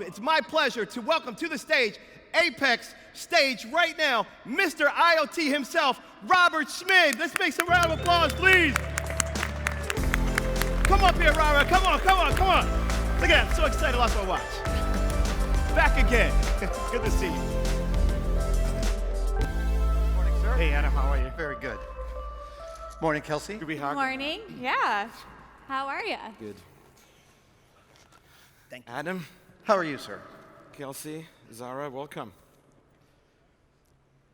It's my pleasure to welcome to the stage, Apex stage right now, Mr. IoT himself, Robert Schmid. Let's make some round of applause, please. Come up here, Robert. Come on. Look at that, I'm so excited, lost my watch. Back again. Good to see you. Morning, sir. Hey, Adam, how are you? Very good. Morning, Kelsey. Good to be Good morning. Yeah. How are you? Good. Thank you. Adam, How are you, sir? Kelsey, Zara, welcome.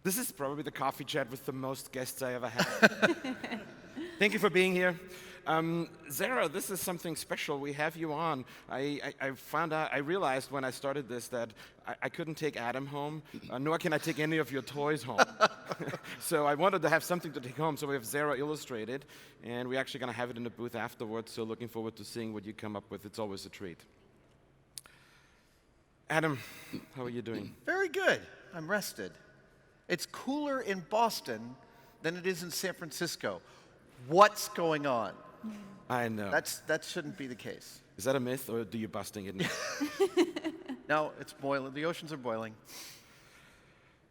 This is probably the coffee chat with the most guests I ever had. Thank you for being here. Zara, this is something special. We have you on. I realized when I started this that I couldn't take Adam home, nor can I take any of your toys home. So I wanted to have something to take home, so we have Zara illustrated, and we're actually going to have it in the booth afterwards, so looking forward to seeing what you come up with. It's always a treat. Adam, how are you doing? Very good. I'm rested. It's cooler in Boston than it is in San Francisco. What's going on? I know. That shouldn't be the case. Is that a myth, or are you busting it? No, it's boiling. The oceans are boiling.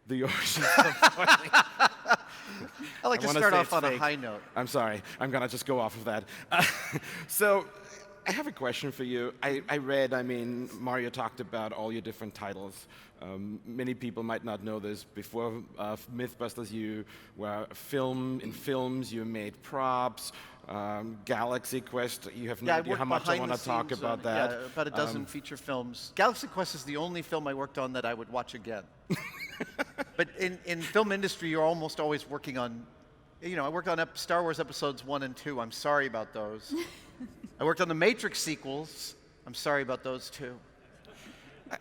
The oceans are boiling. I like to wanna start say off it's on a fake. high note. I'm sorry. I'm going to just go off of that. So I have a question for you. Mario talked about all your different titles. Many people might not know this. Before Mythbusters, you were in films, you made props, Galaxy Quest, you have no idea how much I want to talk about that. Yeah, about a dozen feature films. Galaxy Quest is the only film I worked on that I would watch again. But in film industry, you're almost always working on, I worked on Star Wars episodes 1 and 2. I'm sorry about those. I worked on the Matrix sequels. I'm sorry about those too.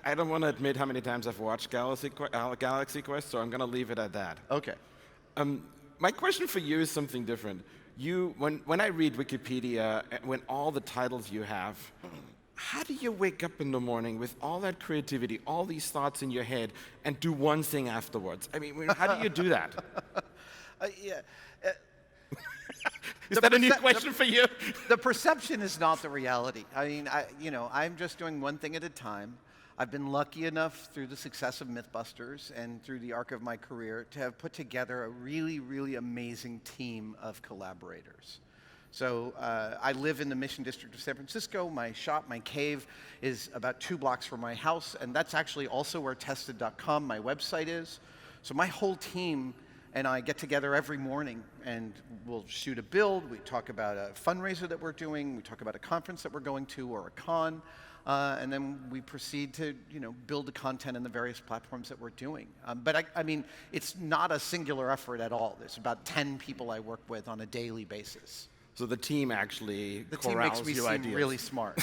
I don't want to admit how many times I've watched Galaxy Quest, so I'm going to leave it at that. Okay. My question for you is something different. When I read Wikipedia, when all the titles you have, how do you wake up in the morning with all that creativity, all these thoughts in your head, and do one thing afterwards? I mean, how do you do that? Is that a new question for you? The perception is not the reality. I'm just doing one thing at a time. I've been lucky enough through the success of Mythbusters and through the arc of my career to have put together a really, really amazing team of collaborators. So I live in the Mission District of San Francisco. My shop, my cave, is about 2 blocks from my house, and that's actually also where tested.com, my website, is. So my whole team and I get together every morning, and we'll shoot a build. We talk about a fundraiser that we're doing. We talk about a conference that we're going to or a con. And then we proceed to, build the content in the various platforms that we're doing. But it's not a singular effort at all. There's about 10 people I work with on a daily basis. So the team actually The team makes me seem really smart.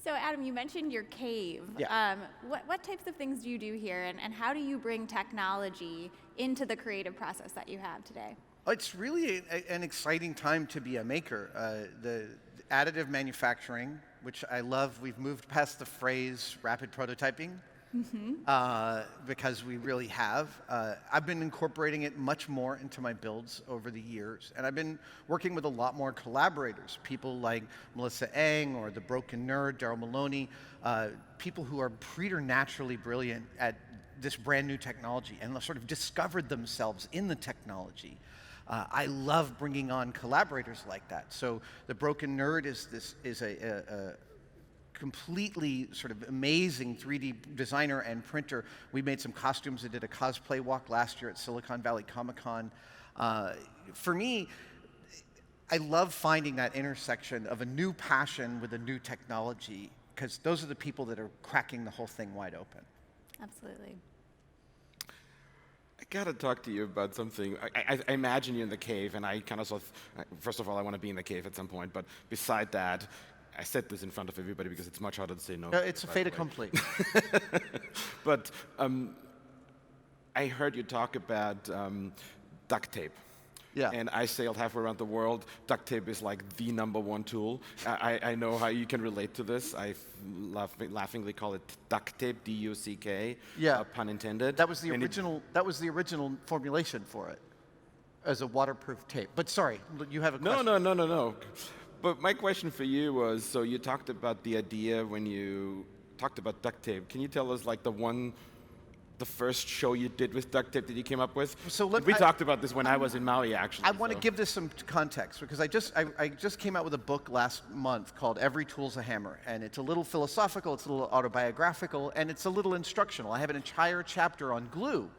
So Adam, you mentioned your cave. Yeah. What types of things do you do here, and how do you bring technology into the creative process that you have today? It's really an exciting time to be a maker. The additive manufacturing, which I love, we've moved past the phrase rapid prototyping, because we really have. I've been incorporating it much more into my builds over the years, and I've been working with a lot more collaborators, people like Melissa Eng or the Broken Nerd, Daryl Maloney, people who are preternaturally brilliant at this brand new technology and sort of discovered themselves in the technology. I love bringing on collaborators like that. So the Broken Nerd is a completely sort of amazing 3D designer and printer. We made some costumes and did a cosplay walk last year at Silicon Valley Comic-Con. For me, I love finding that intersection of a new passion with a new technology, because those are the people that are cracking the whole thing wide open. Absolutely. I got to talk to you about something. I imagine you in the cave, and I kind of first of all, I want to be in the cave at some point, but beside that, I said this in front of everybody because it's much harder to say no. It's a fait accompli. But I heard you talk about duct tape. Yeah. And I sailed halfway around the world. Duct tape is like the #1 tool. I know how you can relate to this. I laughingly call it duct tape, D-U-C-K. Yeah. Pun intended. That was the original. That was the original formulation for it, as a waterproof tape. But sorry, you have a question. No. But my question for you was, so you talked about the idea when you talked about duct tape. Can you tell us like the first show you did with duct tape that you came up with? So we talked about this when I was in Maui, actually. I want to give this some context because I just came out with a book last month called Every Tool's a Hammer, and it's a little philosophical, it's a little autobiographical, and it's a little instructional. I have an entire chapter on glue,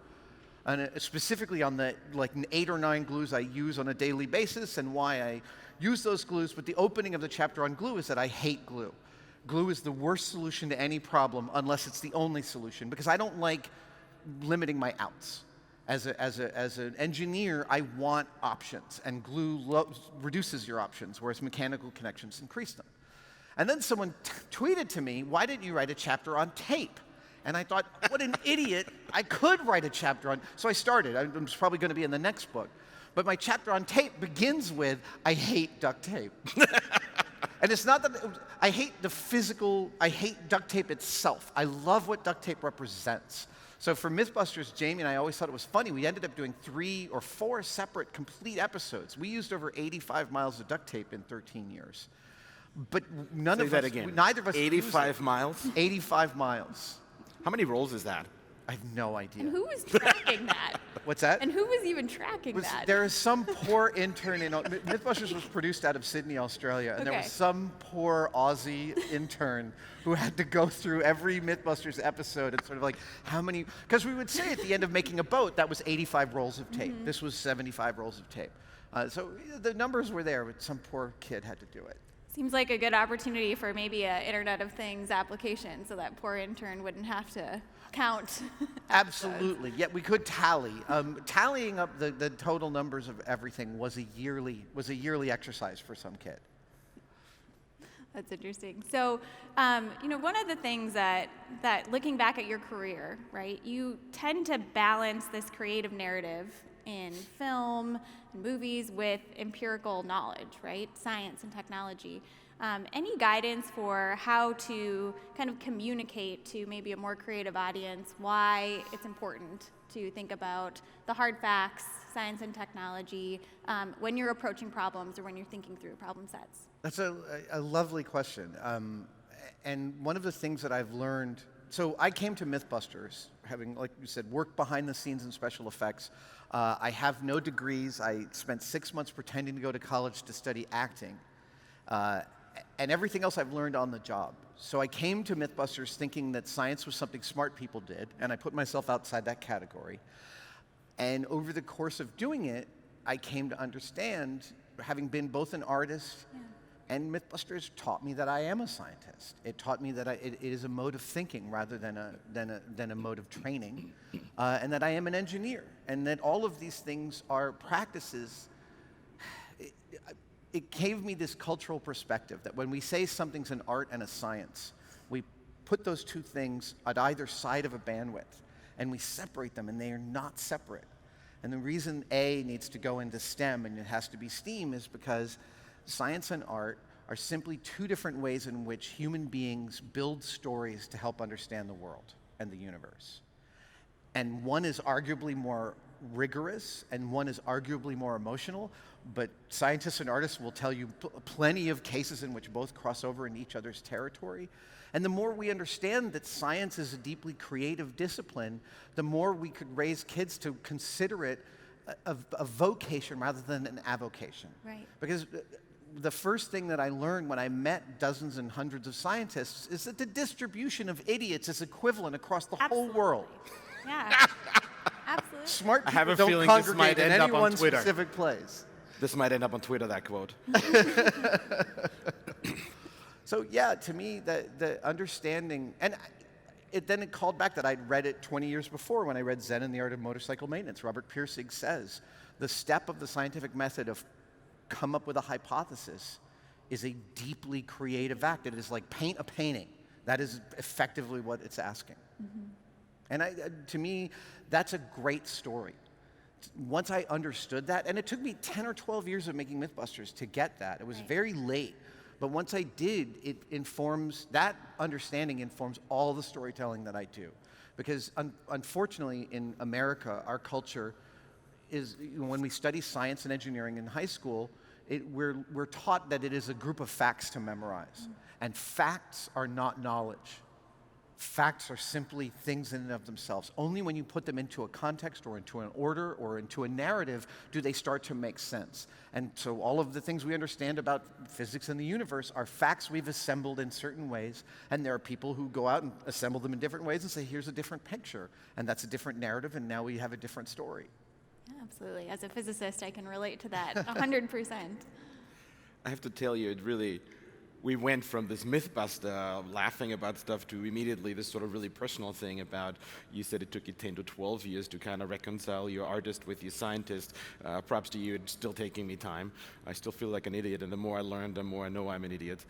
and specifically on the 8 or 9 glues I use on a daily basis and why I use those glues. But the opening of the chapter on glue is that I hate glue. Glue is the worst solution to any problem unless it's the only solution, because I don't like limiting my outs. As an engineer, I want options, and glue reduces your options, whereas mechanical connections increase them. And then someone tweeted to me, why didn't you write a chapter on tape? And I thought, what an idiot, I could write a chapter on, so I started. I'm probably going to be in the next book. But my chapter on tape begins with, I hate duct tape. And it's not that, I hate duct tape itself. I love what duct tape represents. So for Mythbusters, Jamie and I always thought it was funny. We ended up doing 3 or 4 separate complete episodes. We used over 85 miles of duct tape in 13 years. But neither of us 85 miles? 85 miles. How many rolls is that? I have no idea. And who was tracking that? What's that? And who was even tracking that? There is some poor intern in Mythbusters was produced out of Sydney, Australia, and there was some poor Aussie intern who had to go through every Mythbusters episode and sort of like how many, because we would say at the end of making a boat that was 85 rolls of tape. Mm-hmm. This was 75 rolls of tape. So the numbers were there, but some poor kid had to do it. Seems like a good opportunity for maybe an Internet of Things application so that poor intern wouldn't have to count. Absolutely. Yeah, we could tally. Tallying up the total numbers of everything was a yearly exercise for some kid. That's interesting. So, one of the things that looking back at your career, right, you tend to balance this creative narrative in film and movies with empirical knowledge, right? Science and technology. Any guidance for how to kind of communicate to maybe a more creative audience why it's important to think about the hard facts, science and technology, when you're approaching problems or when you're thinking through problem sets? That's a lovely question. And one of the things that I've learned, so I came to Mythbusters having, like you said, worked behind the scenes in special effects. I have no degrees. I spent 6 months pretending to go to college to study acting. And everything else I've learned on the job. So I came to Mythbusters thinking that science was something smart people did, and I put myself outside that category. And over the course of doing it, I came to understand, having been both an artist and Mythbusters taught me that I am a scientist. It taught me that it is a mode of thinking rather than a mode of training, and that I am an engineer, and that all of these things are practices. It gave me this cultural perspective that when we say something's an art and a science, we put those two things at either side of a bandwidth, and we separate them, and they are not separate. And the reason A needs to go into STEM and it has to be STEAM is because science and art are simply two different ways in which human beings build stories to help understand the world and the universe. And one is arguably more rigorous and one is arguably more emotional, but scientists and artists will tell you plenty of cases in which both cross over in each other's territory. And the more we understand that science is a deeply creative discipline, the more we could raise kids to consider it a vocation rather than an avocation. Right. Because the first thing that I learned when I met dozens and hundreds of scientists is that the distribution of idiots is equivalent across the whole world. Yeah, absolutely. Smart people I have a don't feeling this congregate might in end up any on one Twitter. specific place. This might end up on Twitter, that quote. So yeah, to me, the understanding, and then it called back that I'd read it 20 years before when I read Zen and the Art of Motorcycle Maintenance. Robert Pirsig says, the step of the scientific method of come up with a hypothesis is a deeply creative act. It is like paint a painting. That is effectively what it's asking. Mm-hmm. And to me, that's a great story. Once I understood that, and it took me 10 or 12 years of making Mythbusters to get that. It was very late. But once I did, that understanding informs all the storytelling that I do. Because unfortunately, in America, our culture is, when we study science and engineering in high school, we're taught that it is a group of facts to memorize. And facts are not knowledge. Facts are simply things in and of themselves. Only when you put them into a context or into an order or into a narrative do they start to make sense. And so all of the things we understand about physics and the universe are facts we've assembled in certain ways, and there are people who go out and assemble them in different ways and say, here's a different picture, and that's a different narrative, and now we have a different story. Yeah, absolutely. As a physicist, I can relate to that 100%. I have to tell you, we went from this Mythbuster laughing about stuff to immediately this sort of really personal thing about, you said it took you 10 to 12 years to kind of reconcile your artist with your scientist. Props to you, it's still taking me time. I still feel like an idiot, and the more I learn, the more I know I'm an idiot.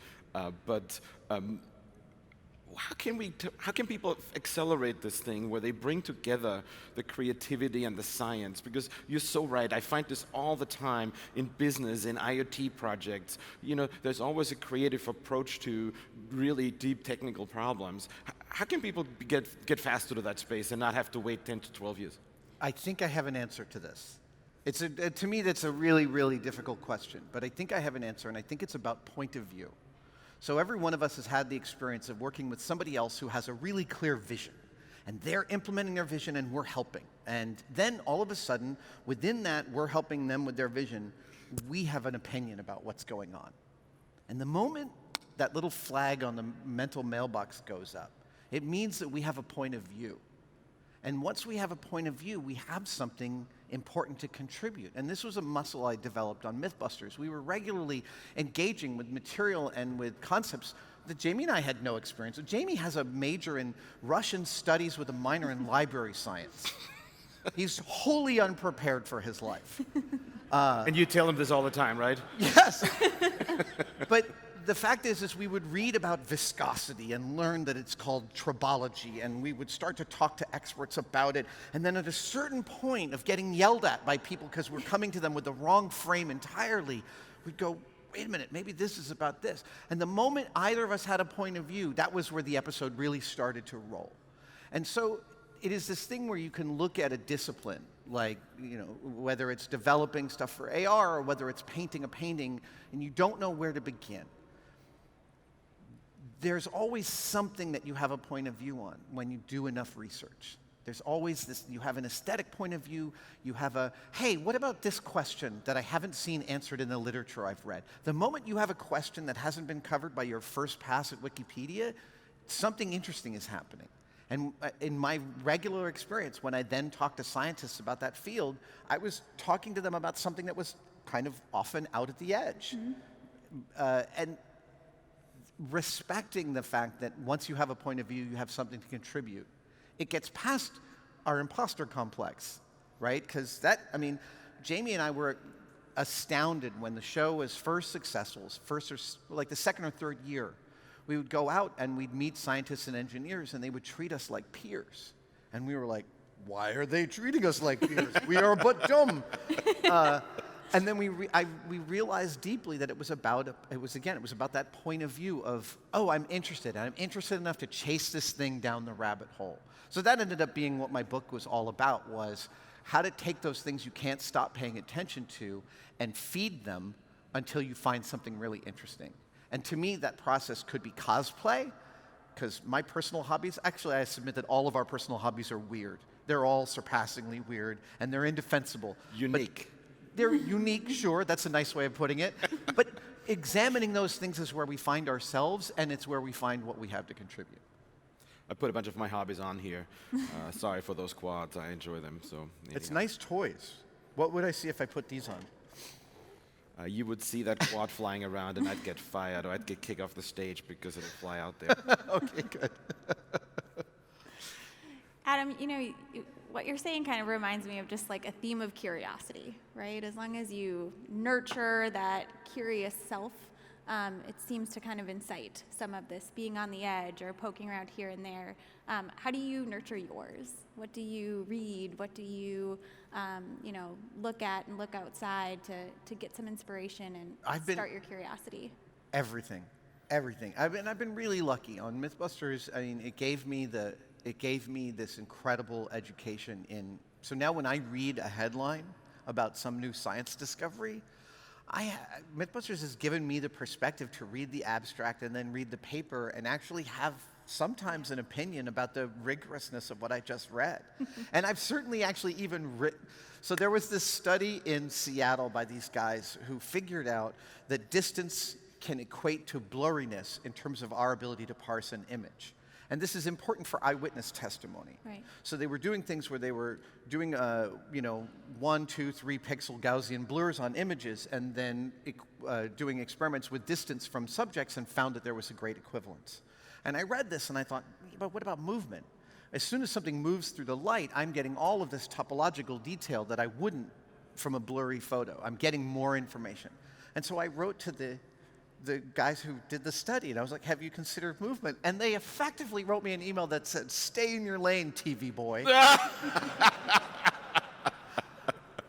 How can people accelerate this thing where they bring together the creativity and the science? Because you're so right. I find this all the time in business, in IoT projects. You know, there's always a creative approach to really deep technical problems. How can people get faster to that space and not have to wait 10 to 12 years? I think I have an answer to this. To me, that's a really, really difficult question. But I think I have an answer, and I think it's about point of view. So every one of us has had the experience of working with somebody else who has a really clear vision. And they're implementing their vision, and we're helping. And then all of a sudden, within that, we're helping them with their vision. We have an opinion about what's going on. And the moment that little flag on the mental mailbox goes up, it means that we have a point of view. And once we have a point of view, we have something important to contribute. And this was a muscle I developed on Mythbusters. We were regularly engaging with material and with concepts that Jamie and I had no experience with. Jamie has a major in Russian studies with a minor in library science. He's wholly unprepared for his life. And you tell him this all the time, right? Yes. But the fact is we would read about viscosity and learn that it's called tribology, and we would start to talk to experts about it. And then at a certain point of getting yelled at by people because we're coming to them with the wrong frame entirely, we'd go, wait a minute, maybe this is about this. And the moment either of us had a point of view, that was where the episode really started to roll. And so it is this thing where you can look at a discipline, like, you know, whether it's developing stuff for AR or whether it's painting a painting, and you don't know where to begin. There's always something that you have a point of view on when you do enough research. There's always this, you have an aesthetic point of view, you have a, hey, what about this question that I haven't seen answered in the literature I've read? The moment you have a question that hasn't been covered by your first pass at Wikipedia, something interesting is happening. And in my regular experience, when I then talk to scientists about that field, I was talking to them about something that was kind of often out at the edge. And respecting the fact that once you have a point of view, you have something to contribute. It gets past our imposter complex, right? Because that, I mean, Jamie and I were astounded when the show was first successful, like the second or third year. We would go out and we'd meet scientists and engineers, and they would treat us like peers. And we were like, why are they treating us like peers? We are but dumb. And then we realized deeply that it was about that point of view of, oh, I'm interested, and I'm interested enough to chase this thing down the rabbit hole. So that ended up being what my book was all about, was how to take those things you can't stop paying attention to and feed them until you find something really interesting. And to me, that process could be cosplay, because my personal hobbies, actually I submit that all of our personal hobbies are weird. They're all surpassingly weird, and they're indefensible. Unique. They're unique, sure, that's a nice way of putting it. But examining those things is where we find ourselves, and it's where we find what we have to contribute. I put a bunch of my hobbies on here. Sorry for those quads, I enjoy them. So It's nice toys. What would I see if I put these on? You would see that quad flying around, and I'd get fired, or I'd get kicked off the stage because it'd fly out there. Okay, good. Adam, you know, what you're saying kind of reminds me of just like a theme of curiosity, right? As long as you nurture that curious self, it seems to kind of incite some of this being on the edge or poking around here and there. How do you nurture yours? What do you read? What do you, look at and look outside to get some inspiration and start your curiosity? Everything. I've been really lucky on Mythbusters. I mean, it gave me this incredible education in. So now when I read a headline about some new science discovery, Mythbusters has given me the perspective to read the abstract and then read the paper and actually have sometimes an opinion about the rigorousness of what I just read. And I've certainly actually even written. So there was this study in Seattle by these guys who figured out that distance can equate to blurriness in terms of our ability to parse an image. And this is important for eyewitness testimony. Right. So they were doing things where they were doing, 1, 2, 3 pixel Gaussian blurs on images, and then doing experiments with distance from subjects, and found that there was a great equivalence. And I read this and I thought, but what about movement? As soon as something moves through the light, I'm getting all of this topological detail that I wouldn't from a blurry photo. I'm getting more information. And so I wrote to the guys who did the study, and I was like, have you considered movement? And they effectively wrote me an email that said, stay in your lane, TV boy.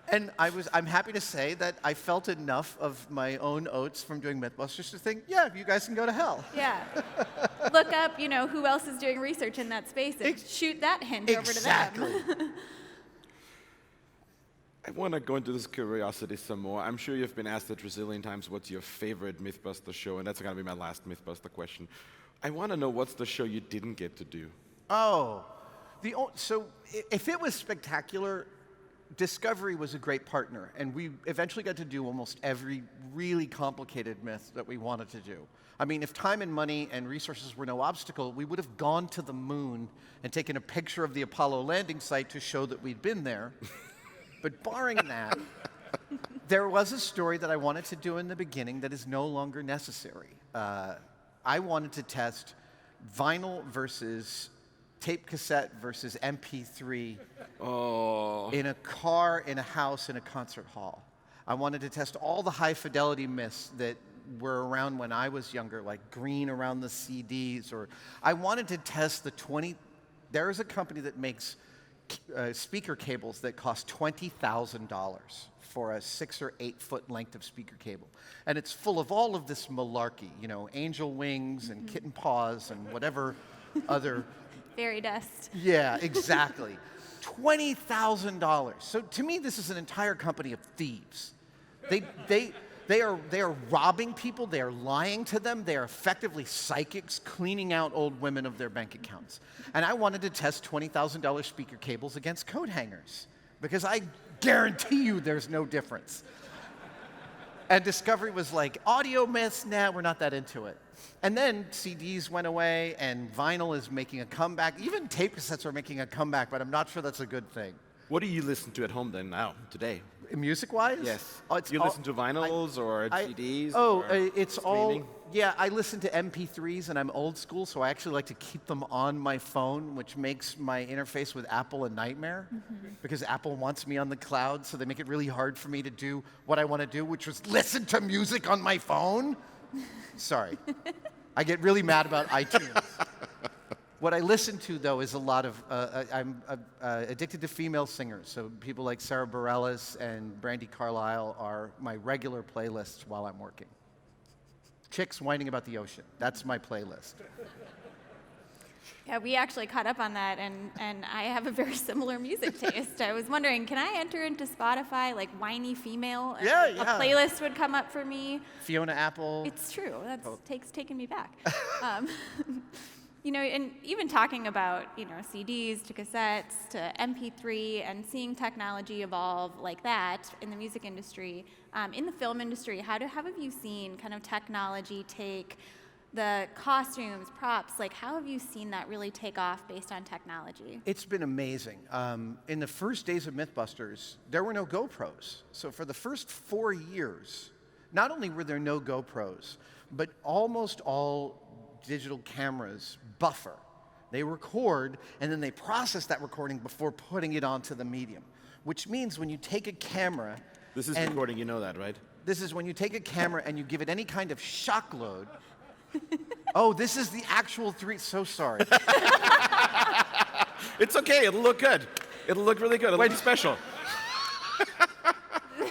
And I'm happy to say that I felt enough of my own oats from doing Mythbusters to think, yeah, you guys can go to hell. Yeah. Look up, who else is doing research in that space and shoot that hint over to them. I want to go into this curiosity some more. I'm sure you've been asked a trillion times, what's your favorite Mythbuster show? And that's going to be my last Mythbuster question. I want to know, what's the show you didn't get to do? Oh, so if it was spectacular, Discovery was a great partner. And we eventually got to do almost every really complicated myth that we wanted to do. I mean, if time and money and resources were no obstacle, we would have gone to the moon and taken a picture of the Apollo landing site to show that we'd been there. But barring that, there was a story that I wanted to do in the beginning that is no longer necessary. I wanted to test vinyl versus tape cassette versus MP3 in a car, in a house, in a concert hall. I wanted to test all the high fidelity myths that were around when I was younger, like green around the CDs, or I wanted to test there is a company that makes speaker cables that cost $20,000 for a 6 or 8 foot length of speaker cable. And it's full of all of this malarkey, angel wings and kitten paws and whatever other. Fairy dust. Yeah, exactly. $20,000. So to me, this is an entire company of thieves. They are robbing people. They are lying to them. They are effectively psychics cleaning out old women of their bank accounts. And I wanted to test $20,000 speaker cables against coat hangers, because I guarantee you there's no difference. And Discovery was like, audio myths, nah, we're not that into it. And then CDs went away, and vinyl is making a comeback. Even tape cassettes are making a comeback, but I'm not sure that's a good thing. What do you listen to at home then now, today? Music-wise? Yes. Do you listen to vinyls or CDs? It's streaming? all, yeah, I listen to MP3s, and I'm old school, so I actually like to keep them on my phone, which makes my interface with Apple a nightmare, because Apple wants me on the cloud, so they make it really hard for me to do what I want to do, which was listen to music on my phone. Sorry. I get really mad about iTunes. What I listen to, though, is a lot of, I'm addicted to female singers. So people like Sarah Bareilles and Brandi Carlile are my regular playlists while I'm working. Chicks whining about the ocean. That's my playlist. Yeah, we actually caught up on that, and I have a very similar music taste. I was wondering, can I enter into Spotify, like whiny female? Yeah. A playlist would come up for me. Fiona Apple. It's true. That's taking me back. And even talking about, CDs to cassettes to MP3 and seeing technology evolve like that in the music industry, in the film industry, how have you seen kind of technology take the costumes, props, how have you seen that really take off based on technology? It's been amazing. In the first days of Mythbusters, there were no GoPros. So for the first 4 years, not only were there no GoPros, but almost all digital cameras buffer. They record, and then they process that recording before putting it onto the medium, which means when you take a camera... This is recording, you know that, right? This is when you take a camera and you give it any kind of shock load. Oh, this is the actual so sorry. It's okay, it'll look good. It'll look really good, it'll be special.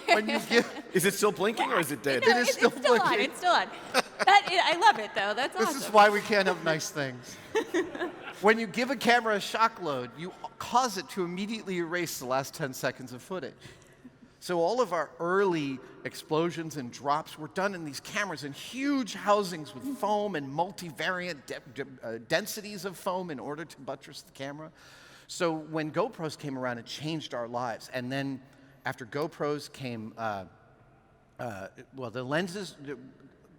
When you give... Is it still blinking or is it dead? It is still blinking. On. It's still on. I love it, though. That's awesome. This is why we can't have nice things. When you give a camera a shock load, you cause it to immediately erase the last 10 seconds of footage. So all of our early explosions and drops were done in these cameras in huge housings with foam and multivariant densities of foam in order to buttress the camera. So when GoPros came around, it changed our lives. And then after GoPros came, the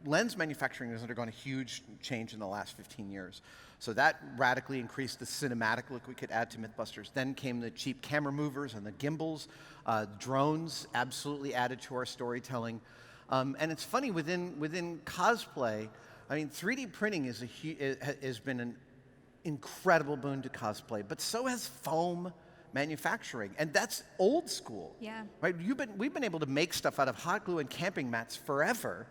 lens manufacturing has undergone a huge change in the last 15 years. So that radically increased the cinematic look we could add to Mythbusters. Then came the cheap camera movers and the gimbals. Drones absolutely added to our storytelling. And it's funny, within cosplay, I mean, 3D printing has been an incredible boon to cosplay, but so has foam manufacturing, and that's old school. Yeah. Right? We've been able to make stuff out of hot glue and camping mats forever,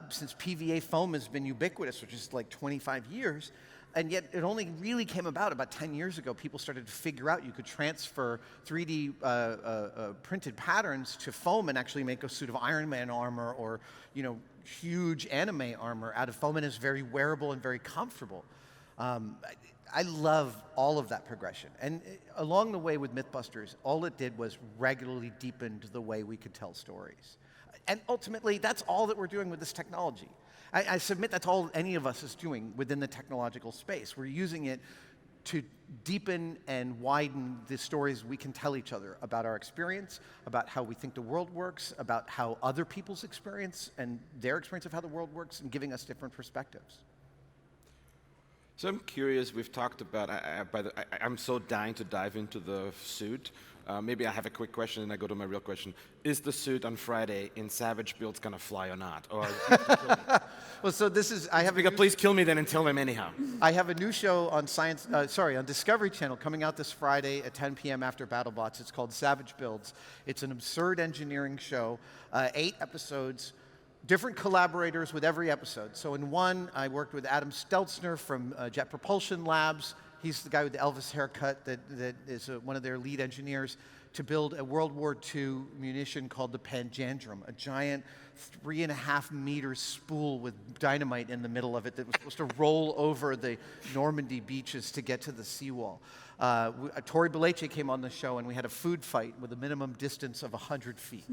since PVA foam has been ubiquitous, which is like 25 years. And yet it only really came about 10 years ago. People started to figure out you could transfer 3D printed patterns to foam and actually make a suit of Iron Man armor or, huge anime armor out of foam, and it's very wearable and very comfortable. I love all of that progression. And along the way with Mythbusters, all it did was regularly deepened the way we could tell stories. And ultimately, that's all that we're doing with this technology. I submit that's all any of us is doing within the technological space. We're using it to deepen and widen the stories we can tell each other about our experience, about how we think the world works, about how other people's experience and their experience of how the world works, and giving us different perspectives. So I'm curious, we've talked about, I'm so dying to dive into the suit. Maybe I have a quick question and I go to my real question. Is the suit on Friday in Savage Builds gonna fly or not? Or Well, so this is, please kill me then and tell them anyhow. I have a new show on on Discovery Channel coming out this Friday at 10 p.m. after BattleBots. It's called Savage Builds. It's an absurd engineering show, 8 episodes, different collaborators with every episode. So in one, I worked with Adam Stelzner from Jet Propulsion Labs. He's the guy with the Elvis haircut that is one of their lead engineers, to build a World War II munition called the Panjandrum, a giant 3.5-meter spool with dynamite in the middle of it that was supposed to roll over the Normandy beaches to get to the seawall. Tori Beleche came on the show, and we had a food fight with a minimum distance of 100 feet.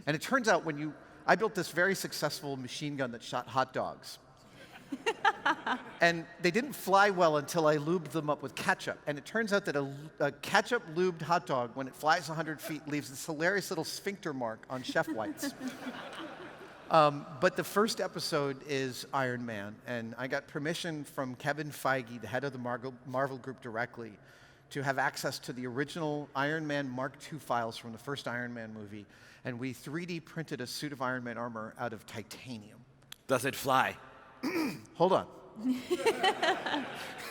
And it turns out I built this very successful machine gun that shot hot dogs. And they didn't fly well until I lubed them up with ketchup. And it turns out that a ketchup-lubed hot dog, when it flies 100 feet, leaves this hilarious little sphincter mark on chef whites. But the first episode is Iron Man. And I got permission from Kevin Feige, the head of the Marvel Group, directly, to have access to the original Iron Man Mark II files from the first Iron Man movie. And we 3D printed a suit of Iron Man armor out of titanium. Does it fly? Hold on.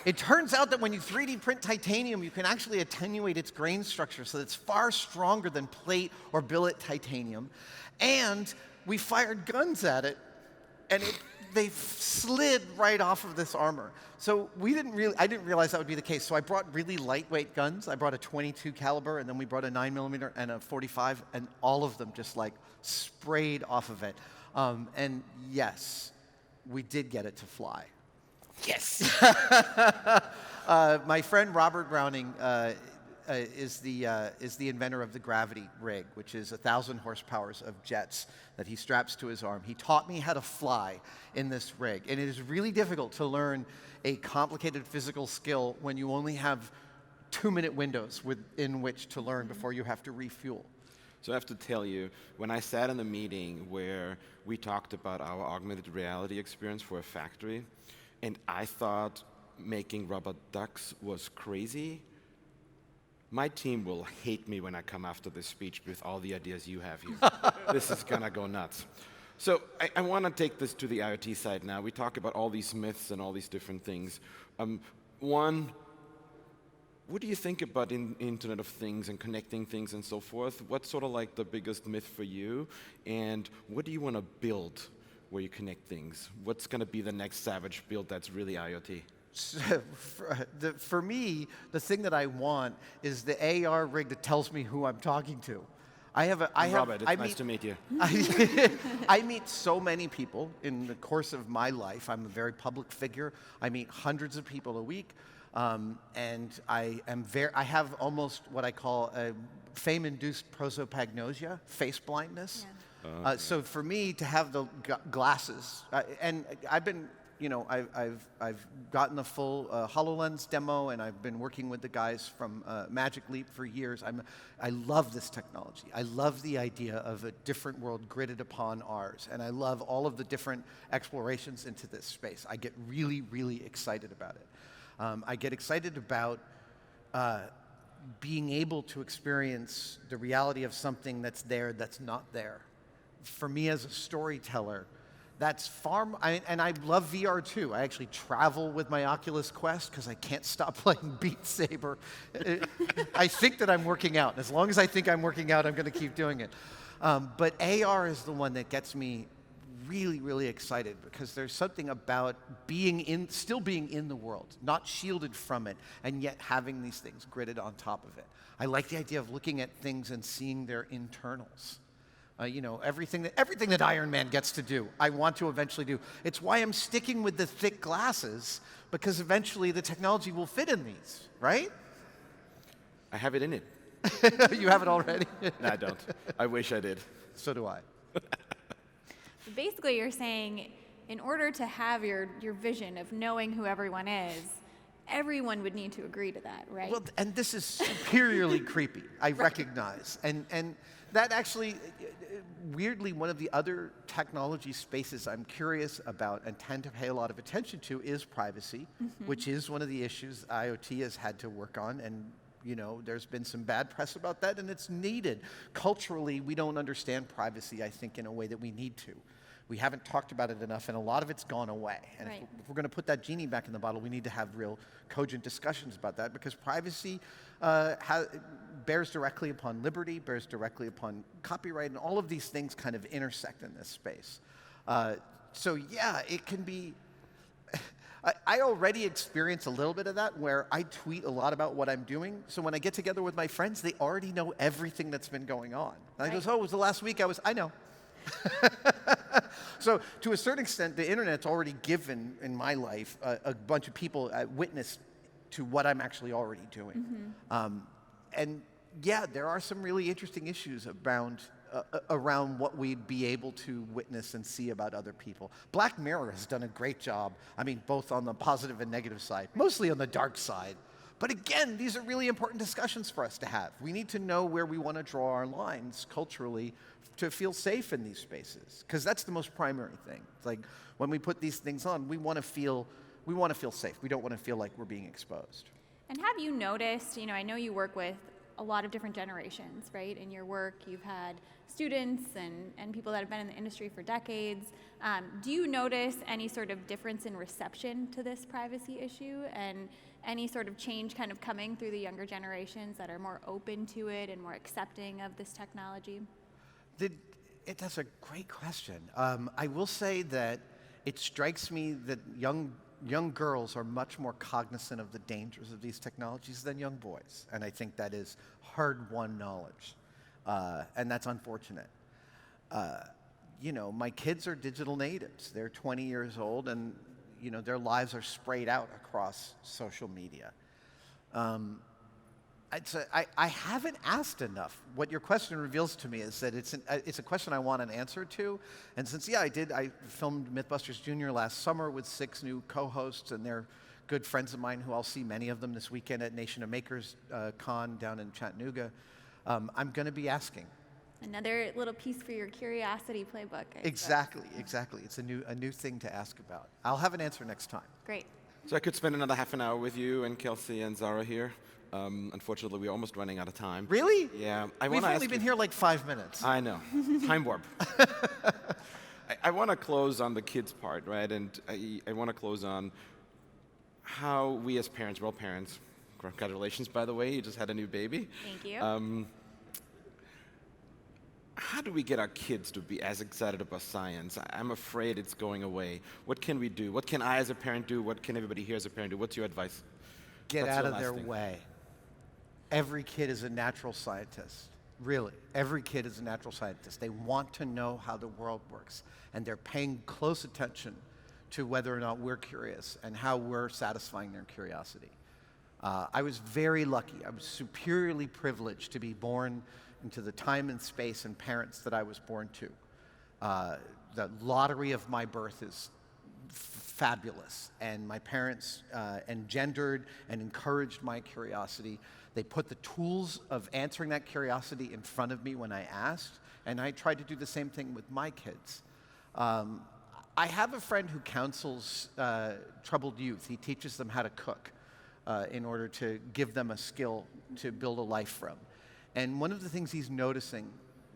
It turns out that when you 3D print titanium, you can actually attenuate its grain structure so that it's far stronger than plate or billet titanium. And we fired guns at it, and they slid right off of this armor. So I didn't realize that would be the case. So I brought really lightweight guns. I brought a .22 caliber, and then we brought a 9mm and a .45, and all of them just like sprayed off of it. And yes, we did get it to fly. Yes! My friend Robert Browning is the inventor of the gravity rig, which is 1,000 horsepower of jets that he straps to his arm. He taught me how to fly in this rig, and it is really difficult to learn a complicated physical skill when you only have 2-minute windows within which to learn before you have to refuel. So I have to tell you, when I sat in a meeting where we talked about our augmented reality experience for a factory, and I thought making rubber ducks was crazy, my team will hate me when I come after this speech with all the ideas you have here. This is gonna go nuts. So I want to take this to the IoT side now. We talk about all these myths and all these different things. One, what do you think about Internet of Things and connecting things and so forth? What's sort of like the biggest myth for you? And what do you want to build where you connect things? What's going to be the next Savage build that's really IoT? So for me, the thing that I want is the AR rig that tells me who I'm talking to. Robert, it's nice to meet you. I meet so many people in the course of my life. I'm a very public figure. I meet hundreds of people a week. And I have almost what I call a fame-induced prosopagnosia, face blindness. Yeah. So for me to have the glasses, and I've been, I've gotten the full HoloLens demo, and I've been working with the guys from Magic Leap for years. I love this technology. I love the idea of a different world gridded upon ours, and I love all of the different explorations into this space. I get really, really excited about it. I get excited about being able to experience the reality of something that's there that's not there. For me as a storyteller, that's far, and I love VR too. I actually travel with my Oculus Quest because I can't stop playing Beat Saber. I think that I'm working out. As long as I think I'm working out, I'm going to keep doing it. But AR is the one that gets me really, really excited because there's something about still being in the world, not shielded from it, and yet having these things gridded on top of it. I like the idea of looking at things and seeing their internals. Everything that Iron Man gets to do, I want to eventually do. It's why I'm sticking with the thick glasses, because eventually the technology will fit in these, right? I have it in it. You have it already? No, I don't. I wish I did. So do I. Basically, you're saying in order to have your vision of knowing who everyone is, everyone would need to agree to that, right? Well, and this is superiorly creepy, I recognize. And that actually, weirdly, one of the other technology spaces I'm curious about and tend to pay a lot of attention to is privacy, which is one of the issues IoT has had to work on. And there's been some bad press about that, and it's needed. Culturally, we don't understand privacy, I think, in a way that we need to. We haven't talked about it enough, and a lot of it's gone away. And Right. if we're going to put that genie back in the bottle, we need to have real cogent discussions about that, because privacy bears directly upon liberty, bears directly upon copyright, and all of these things kind of intersect in this space. So yeah, it can be... I already experience a little bit of that, where I tweet a lot about what I'm doing. So when I get together with my friends, they already know everything that's been going on. And I goes, oh, it was the last week I know. So to a certain extent, the internet's already given, in my life, a bunch of people witness to what I'm actually already doing. And yeah, there are some really interesting issues around what we'd be able to witness and see about other people. Black Mirror has done a great job, both on the positive and negative side, mostly on the dark side. But again, these are really important discussions for us to have. We need to know where we want to draw our lines culturally to feel safe in these spaces, because that's the most primary thing. It's like when we put these things on, we want to feel safe. We don't want to feel like we're being exposed. And have you noticed, I know you work with a lot of different generations, right? In your work, you've had students and people that have been in the industry for decades. Do you notice any sort of difference in reception to this privacy issue, and any sort of change kind of coming through the younger generations that are more open to it and more accepting of this technology? That's a great question. I will say that it strikes me that young girls are much more cognizant of the dangers of these technologies than young boys. And I think that is hard-won knowledge. And that's unfortunate. My kids are digital natives. They're 20 years old, and their lives are sprayed out across social media. I haven't asked enough. What your question reveals to me is that it's a question I want an answer to. And since, I filmed Mythbusters Jr. last summer with 6 new co-hosts, and they're good friends of mine who I'll see many of them this weekend at Nation of Makers Con down in Chattanooga. I'm going to be asking. Another little piece for your curiosity playbook. Exactly. It's a new thing to ask about. I'll have an answer next time. Great. So I could spend another half an hour with you and Kelsey and Zara here. Unfortunately, we're almost running out of time. Really? Yeah. We've only been here like 5 minutes. I know. Time warp. I want to close on the kids part, right? And I want to close on how we as parents, we're all parents. Congratulations, by the way. You just had a new baby. Thank you. How do we get our kids to be as excited about science? I'm afraid it's going away. What can we do? What can I as a parent do? What can everybody here as a parent do? What's your advice? Get out of their way. Every kid is a natural scientist. Really, every kid is a natural scientist. They want to know how the world works, and they're paying close attention to whether or not we're curious and how we're satisfying their curiosity. I was very lucky. I was superiorly privileged to be born into the time and space and parents that I was born to. The lottery of my birth is fabulous, and my parents engendered and encouraged my curiosity. They put the tools of answering that curiosity in front of me when I asked, and I tried to do the same thing with my kids. I have a friend who counsels troubled youth. He teaches them how to cook in order to give them a skill to build a life from. And one of the things he's noticing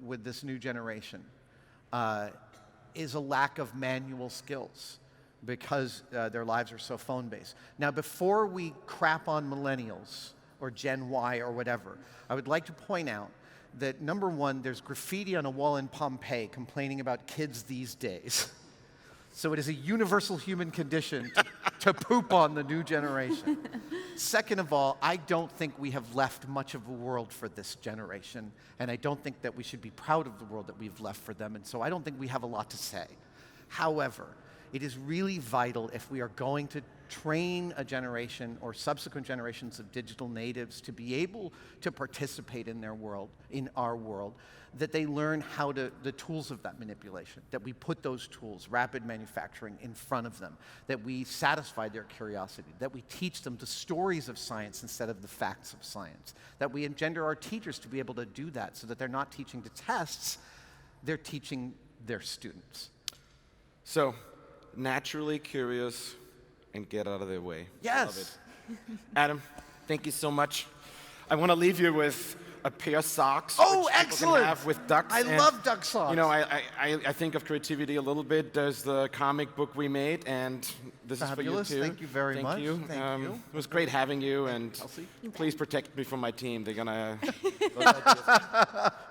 with this new generation is a lack of manual skills because their lives are so phone-based. Now, before we crap on millennials or Gen Y or whatever, I would like to point out that, number one, there's graffiti on a wall in Pompeii complaining about kids these days. So it is a universal human condition to poop on the new generation. Second of all, I don't think we have left much of a world for this generation, and I don't think that we should be proud of the world that we've left for them, and so I don't think we have a lot to say. However, it is really vital if we are going to train a generation or subsequent generations of digital natives to be able to participate in their world, in our world, that they learn how to, the tools of that manipulation, that we put those tools, rapid manufacturing, in front of them, that we satisfy their curiosity, that we teach them the stories of science instead of the facts of science, that we engender our teachers to be able to do that so that they're not teaching to tests, they're teaching their students. So, naturally curious and get out of their way. Yes. Love it. Adam, thank you so much. I want to leave you with a pair of socks. Oh, which excellent! people can have with ducks. I love duck socks. You know, I think of creativity a little bit. There's the comic book we made, and this Fabulous. is for you too. Thank you very much. Thank you. Thank you. It was great having you, and Kelsey? please protect me from my team. They're gonna.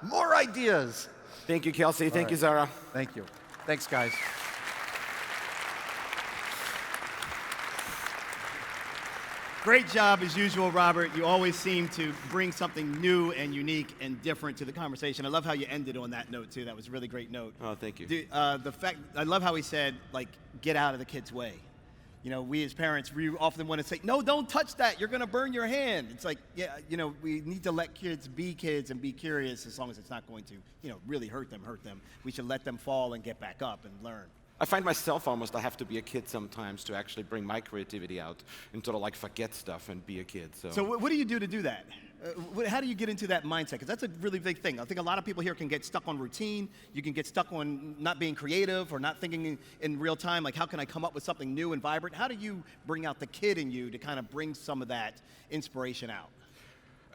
More ideas. Thank you, Kelsey. Thank you, Zara. Thank you. Thanks, guys. Great job as usual, Robert. You always seem to bring something new and unique and different to the conversation. I love how you ended on that note too. That was a really great note. Oh, thank you. The fact, I love how he said, like, get out of the kid's way. You know, we as parents, we often want to say, no, don't touch that. You're going to burn your hand. It's like, yeah, you know, we need to let kids and be curious as long as it's not going to, you know, really hurt them. We should let them fall and get back up and learn. I find myself almost, I have to be a kid sometimes to actually bring my creativity out and sort of like forget stuff and be a kid. So what do you do to do that? How do you get into that mindset? Because that's a really big thing. I think a lot of people here can get stuck on routine. You can get stuck on not being creative or not thinking in real time, like how can I come up with something new and vibrant? How do you bring out the kid in you to kind of bring some of that inspiration out?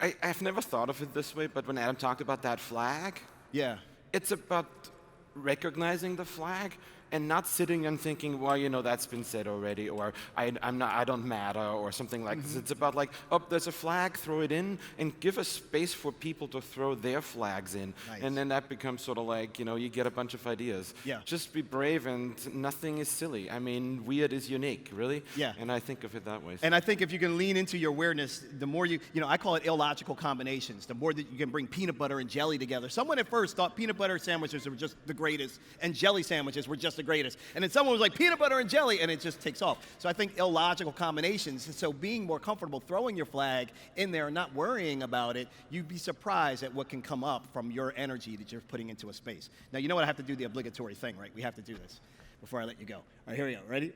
I've never thought of it this way, but when Adam talked about that flag, Yeah. it's about recognizing the flag and not sitting and thinking, well, you know, that's been said already, or I don't matter, or something like this. It's about like, oh, there's a flag, throw it in, and give a space for people to throw their flags in. Nice. And then that becomes sort of like, you know, you get a bunch of ideas. Yeah. Just be brave, and nothing is silly. I mean, weird is unique, really. Yeah. And I think of it that way. And I think if you can lean into your awareness, the more you know, I call it illogical combinations, the more that you can bring peanut butter and jelly together. Someone at first thought peanut butter sandwiches were just the greatest, and jelly sandwiches were just the greatest. And then someone was like, peanut butter and jelly, and it just takes off. So I think illogical combinations, so being more comfortable throwing your flag in there and not worrying about it, you'd be surprised at what can come up from your energy that you're putting into a space. Now, you know what? I have to do the obligatory thing, right? We have to do this before I let you go. All right, here we go. Ready?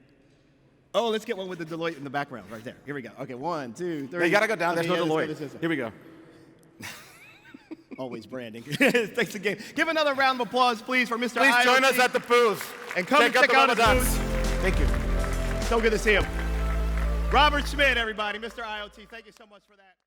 Oh, let's get one with the Deloitte in the background right there. Here we go. Okay, 1, 2, 3. No, you gotta go down. There's no Okay, yeah, Deloitte. let's go. Here we go. Always branding. Thanks again. Give another round of applause, please, for Mr. Please IoT. join us at the booth. And come check check out the his Mama booth. Ducks. Thank you. So good to see him. Robert Schmid, everybody. Mr. IoT, thank you so much for that.